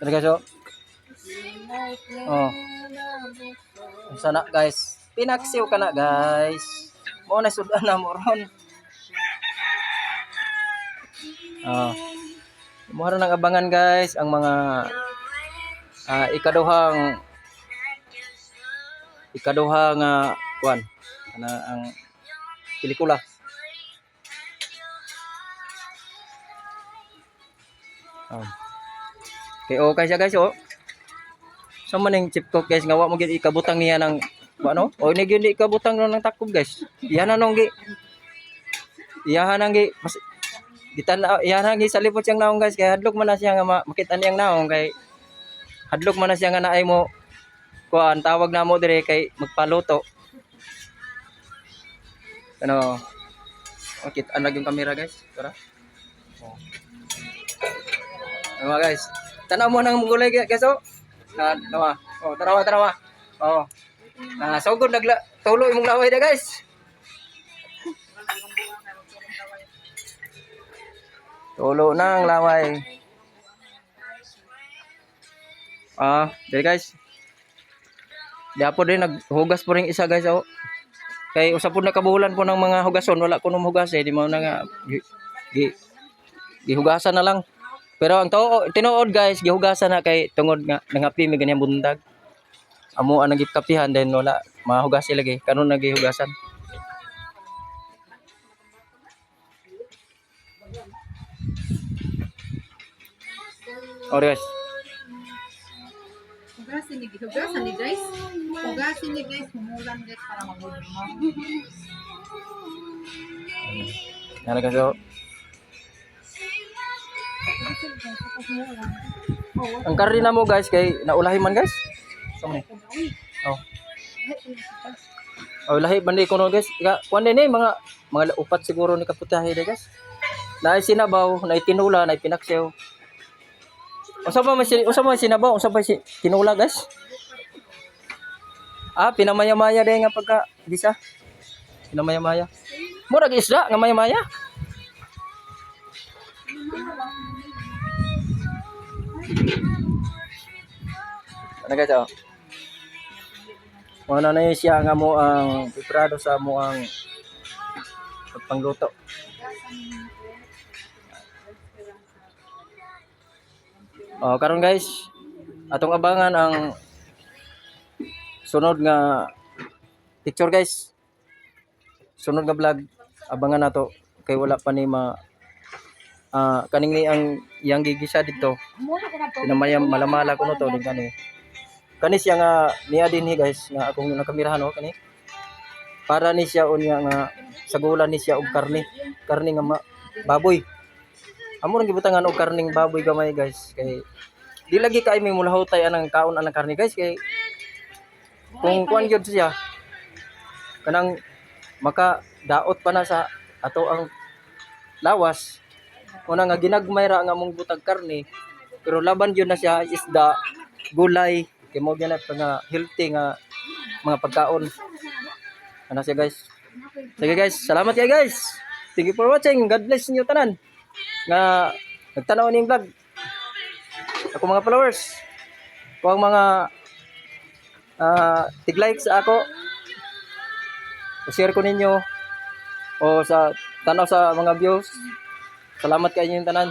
Ano guys, oh. Oh. Sana guys. Pinaksiw ka na guys. Mo na sudan na mo ron. Oh. Mo ron ang abangan guys ang mga ikaduhang kuan ana ang pelikula. Oh. Okay siya guys, oh. So maning chip cook guys nga wa mo gid ikabutang niya ng ano? O ni gyud ikabutang ng takob guys. Iyan na nung gi. Iyahan nang gi iyan nang gi salipot siyang naong guys kay hadlok man na siya nga makita niyang naong kay hadlok man na siya nga naay mo kuan tawag na mo dire kay magpaluto. Ano? Okay, anlag yung camera guys. Tara. Oh. Ano guys? Tanaw mo nang gulay guys, oh. Nawa. Oh, tanawa. Oh. So good tulo imong laway da guys. Tulo nang laway. Dili guys. Diapo din naghugas po ring isa guys, oh. Kay usa pud nakabulan po ng mga hugason, wala ko nung hugas di mo na nga gihugasan na lang. Pero ang tinuod guys, gihugasan na kay tungod nga nangapi mi ganyan bundag. Amo ang nagikapihan then wala mahugas lagi kanon nagihugasan. Guys. Hugasan ni guys. Hugasin ni guys, humulan guys para magulong. Yan guys, oh. Ang karina mo guys kay naulahi man guys. Sama ni. Oh. Oh, lahi bandi ko no guys. Kuan ni mga upat siguro ni kaputahe de guys. Naay sinabaw, naay tinula, naay pinaksiw. Usa ba sinabaw, usa ba tinula guys? Pinamaya-maya de nga pagka bisa. Pinamaya-maya. Murag isda nga maya-maya. Ano guys, oh. Wala na siya nga mo ang preparado sa mo ang pagpangluto. Karon guys, atong abangan ang sunod nga picture guys. Sunod nga vlog abangan nato kay wala pa ni kaning ni ang iyang gigisa dito. Pinamayam malamala ko no to din kani. Kani siya nga niya dinhi guys nga akong nakamirahan no kani. Para ni siya unya nga sagulan ni siya og karne nga baboy. Amo nang gibutangan og karning baboy gamay guys kay di lagi kay may mulahutay anang kaon anang karne guys kay kung kuan gyud siya kanang makadaot pa na sa ato ang lawas una nga ginagmay ra nga mong butag karne pero laban gyud na siya isda gulay kay mo gyud na nga healthy nga mga pagkaon ana siya guys. Sige guys, salamat kay guys, thank you for watching, God bless niyo tanan nga nagtanaw ning vlog. Ako mga followers ko ang mga tig-like sa ako share ko ninyo o sa tanaw sa mga views. Salamat kay inyong tanan.